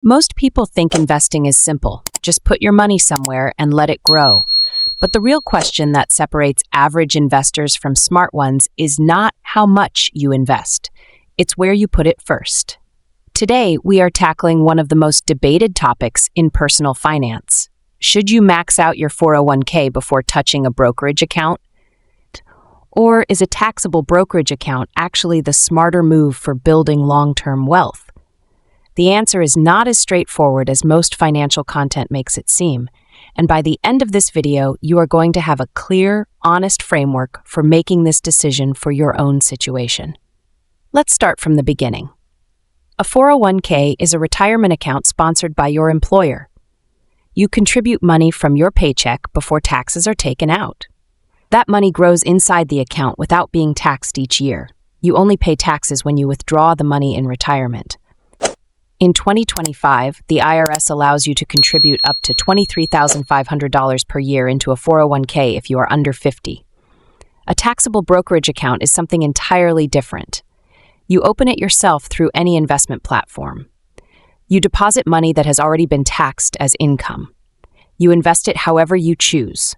Most people think investing is simple. Just put your money somewhere and let it grow. But the real question that separates average investors from smart ones is not how much you invest. It's where you put it first. Today, we are tackling one of the most debated topics in personal finance. Should you max out your 401k before touching a brokerage account? Or is a taxable brokerage account actually the smarter move for building long-term wealth? The answer is not as straightforward as most financial content makes it seem, and by the end of this video, you are going to have a clear, honest framework for making this decision for your own situation. Let's start from the beginning. A 401k is a retirement account sponsored by your employer. You contribute money from your paycheck before taxes are taken out. That money grows inside the account without being taxed each year. You only pay taxes when you withdraw the money in retirement. In 2025, the IRS allows you to contribute up to $23,500 per year into a 401k if you are under 50. A taxable brokerage account is something entirely different. You open it yourself through any investment platform. You deposit money that has already been taxed as income. You invest it however you choose.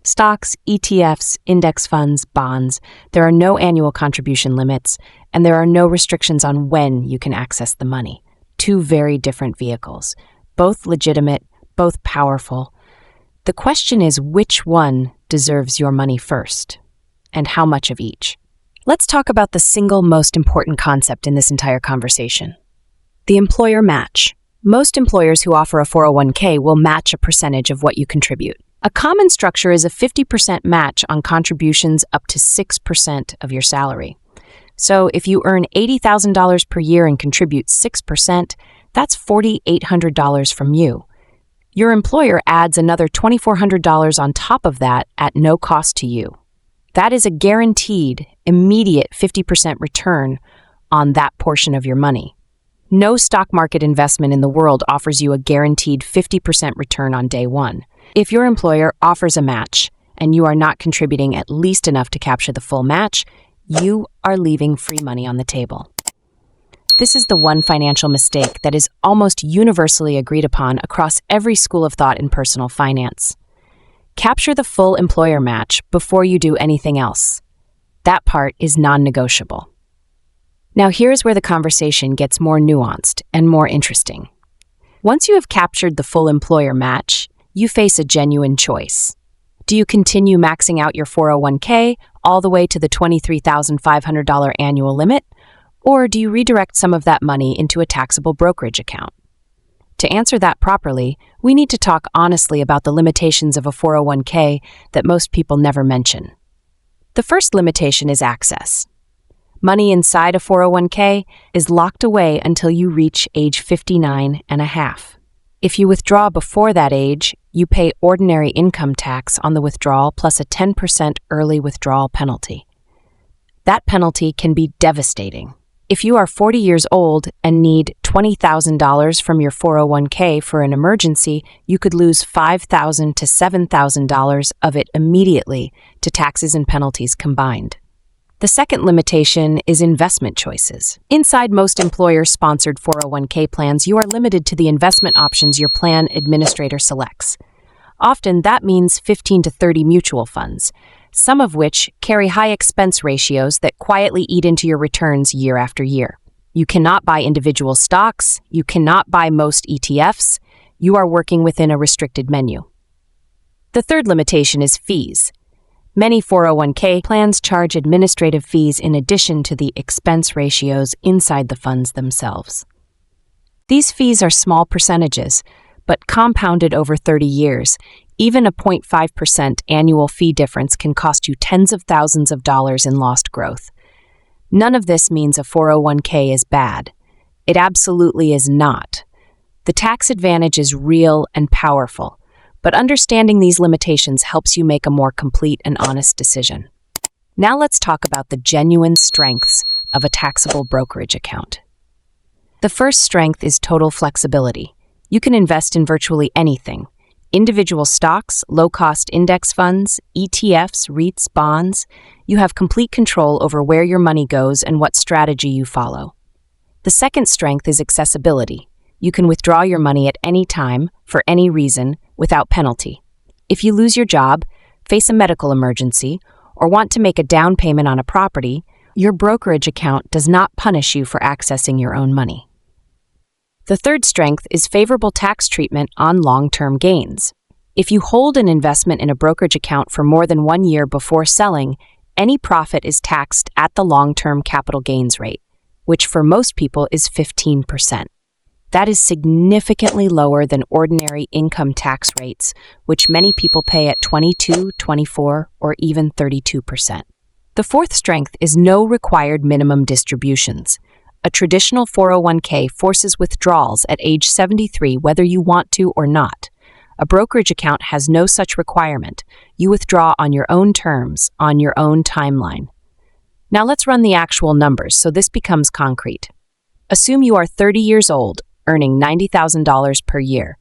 Stocks, ETFs, index funds, bonds, there are no annual contribution limits, and there are no restrictions on when you can access the money. Two very different vehicles, both legitimate, both powerful. The question is which one deserves your money first, and how much of each? Let's talk about the single most important concept in this entire conversation. The employer match. Most employers who offer a 401k will match a percentage of what you contribute. A common structure is a 50% match on contributions up to 6% of your salary. So if you earn $80,000 per year and contribute 6%, that's $4,800 from you. Your employer adds another $2,400 on top of that at no cost to you. That is a guaranteed, immediate 50% return on that portion of your money. No stock market investment in the world offers you a guaranteed 50% return on day one. If your employer offers a match and you are not contributing at least enough to capture the full match, you are leaving free money on the table. This is the one financial mistake that is almost universally agreed upon across every school of thought in personal finance. Capture the full employer match before you do anything else. That part is non-negotiable. Now here's where the conversation gets more nuanced and more interesting. Once you have captured the full employer match, you face a genuine choice. Do you continue maxing out your 401k all the way to the $23,500 annual limit, or do you redirect some of that money into a taxable brokerage account? To answer that properly, we need to talk honestly about the limitations of a 401k that most people never mention. The first limitation is access. Money inside a 401k is locked away until you reach age 59 and a half. If you withdraw before that age, you pay ordinary income tax on the withdrawal plus a 10% early withdrawal penalty. That penalty can be devastating. If you are 40 years old and need $20,000 from your 401k for an emergency, you could lose $5,000 to $7,000 of it immediately to taxes and penalties combined. The second limitation is investment choices. Inside most employer-sponsored 401k plans, you are limited to the investment options your plan administrator selects. Often that means 15 to 30 mutual funds, some of which carry high expense ratios that quietly eat into your returns year after year. You cannot buy individual stocks, you cannot buy most ETFs, you are working within a restricted menu. The third limitation is fees. Many 401k plans charge administrative fees in addition to the expense ratios inside the funds themselves. These fees are small percentages, but compounded over 30 years, even a 0.5% annual fee difference can cost you tens of thousands of dollars in lost growth. None of this means a 401k is bad. It absolutely is not. The tax advantage is real and powerful, but understanding these limitations helps you make a more complete and honest decision. Now let's talk about the genuine strengths of a taxable brokerage account. The first strength is total flexibility. You can invest in virtually anything. Individual stocks, low-cost index funds, ETFs, REITs, bonds. You have complete control over where your money goes and what strategy you follow. The second strength is accessibility. You can withdraw your money at any time, for any reason, without penalty. If you lose your job, face a medical emergency, or want to make a down payment on a property, your brokerage account does not punish you for accessing your own money. The third strength is favorable tax treatment on long-term gains. If you hold an investment in a brokerage account for more than 1 year before selling, any profit is taxed at the long-term capital gains rate, which for most people is 15%. That is significantly lower than ordinary income tax rates, which many people pay at 22, 24, or even 32%. The fourth strength is no required minimum distributions. A traditional 401k forces withdrawals at age 73 whether you want to or not. A brokerage account has no such requirement. You withdraw on your own terms, on your own timeline. Now let's run the actual numbers so this becomes concrete. Assume you are 30 years old, earning $90,000 per year.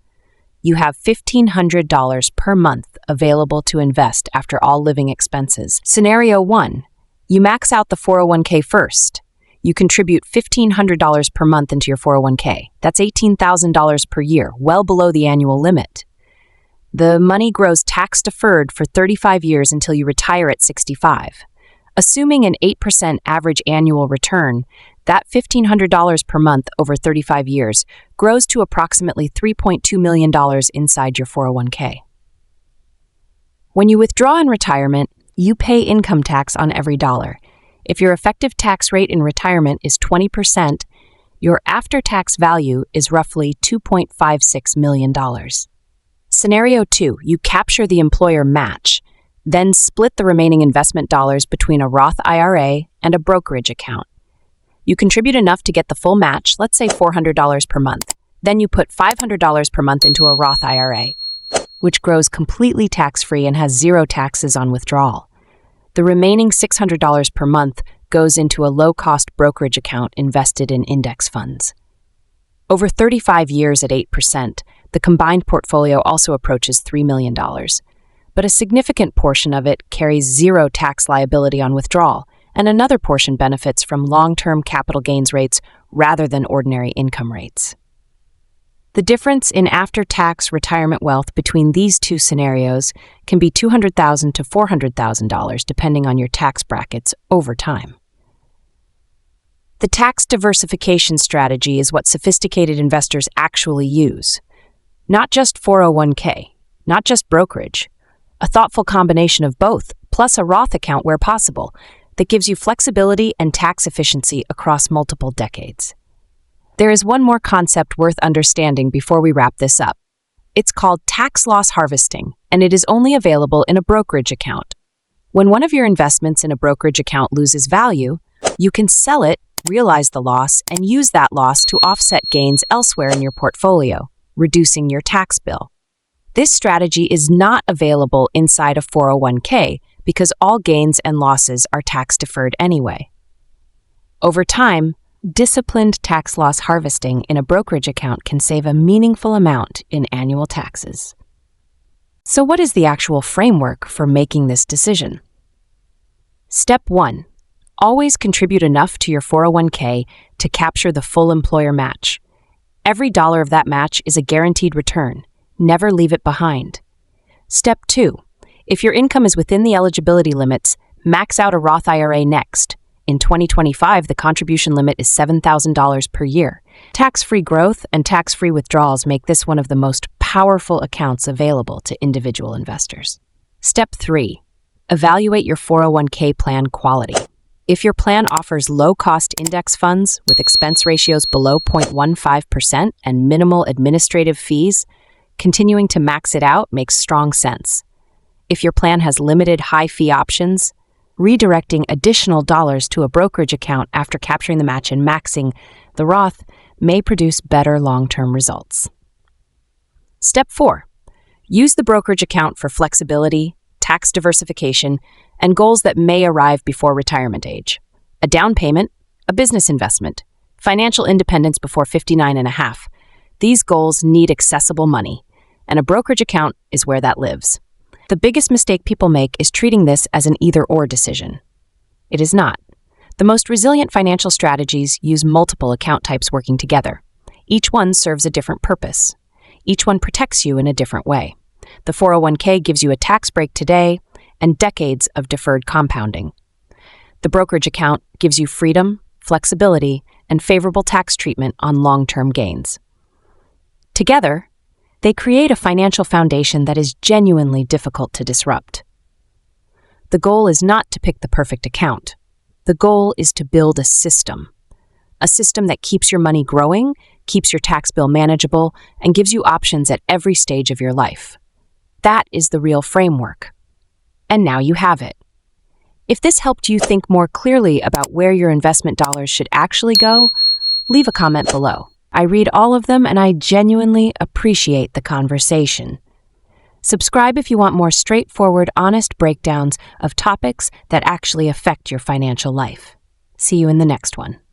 You have $1,500 per month available to invest after all living expenses. Scenario 1. You max out the 401k first. You contribute $1,500 per month into your 401k. That's $18,000 per year, well below the annual limit. The money grows tax-deferred for 35 years until you retire at 65. Assuming an 8% average annual return, that $1,500 per month over 35 years grows to approximately $3.2 million inside your 401k. When you withdraw in retirement, you pay income tax on every dollar. If your effective tax rate in retirement is 20%, your after-tax value is roughly $2.56 million. Scenario 2, you capture the employer match, then split the remaining investment dollars between a Roth IRA and a brokerage account. You contribute enough to get the full match, let's say $400 per month. Then you put $500 per month into a Roth IRA, which grows completely tax-free and has zero taxes on withdrawal. The remaining $600 per month goes into a low-cost brokerage account invested in index funds. Over 35 years at 8%, the combined portfolio also approaches $3 million, but a significant portion of it carries zero tax liability on withdrawal, and another portion benefits from long-term capital gains rates rather than ordinary income rates. The difference in after-tax retirement wealth between these two scenarios can be $200,000 to $400,000 depending on your tax brackets over time. The tax diversification strategy is what sophisticated investors actually use. Not just 401k, not just brokerage, a thoughtful combination of both, plus a Roth account where possible, that gives you flexibility and tax efficiency across multiple decades. There is one more concept worth understanding before we wrap this up. It's called tax loss harvesting, and it is only available in a brokerage account. When one of your investments in a brokerage account loses value, you can sell it, realize the loss, and use that loss to offset gains elsewhere in your portfolio, reducing your tax bill. This strategy is not available inside a 401k because all gains and losses are tax-deferred anyway. Over time, disciplined tax loss harvesting in a brokerage account can save a meaningful amount in annual taxes. So what is the actual framework for making this decision? Step 1. Always contribute enough to your 401k to capture the full employer match. Every dollar of that match is a guaranteed return. Never leave it behind. Step 2. If your income is within the eligibility limits, max out a Roth IRA next. In 2025, the contribution limit is $7,000 per year. Tax-free growth and tax-free withdrawals make this one of the most powerful accounts available to individual investors. Step 3. Evaluate your 401k plan quality. If your plan offers low-cost index funds with expense ratios below 0.15% and minimal administrative fees, continuing to max it out makes strong sense. If your plan has limited high-fee options, redirecting additional dollars to a brokerage account after capturing the match and maxing the Roth may produce better long-term results. Step 4. Use the brokerage account for flexibility, tax diversification, and goals that may arrive before retirement age. A down payment, a business investment, financial independence before 59 and a half. These goals need accessible money, and a brokerage account is where that lives. The biggest mistake people make is treating this as an either-or decision. It is not. The most resilient financial strategies use multiple account types working together. Each one serves a different purpose. Each one protects you in a different way. The 401k gives you a tax break today and decades of deferred compounding. The brokerage account gives you freedom, flexibility, and favorable tax treatment on long-term gains. Together, they create a financial foundation that is genuinely difficult to disrupt. The goal is not to pick the perfect account. The goal is to build a system that keeps your money growing, keeps your tax bill manageable, and gives you options at every stage of your life. That is the real framework. And now you have it. If this helped you think more clearly about where your investment dollars should actually go, leave a comment below. I read all of them and I genuinely appreciate the conversation. Subscribe if you want more straightforward, honest breakdowns of topics that actually affect your financial life. See you in the next one.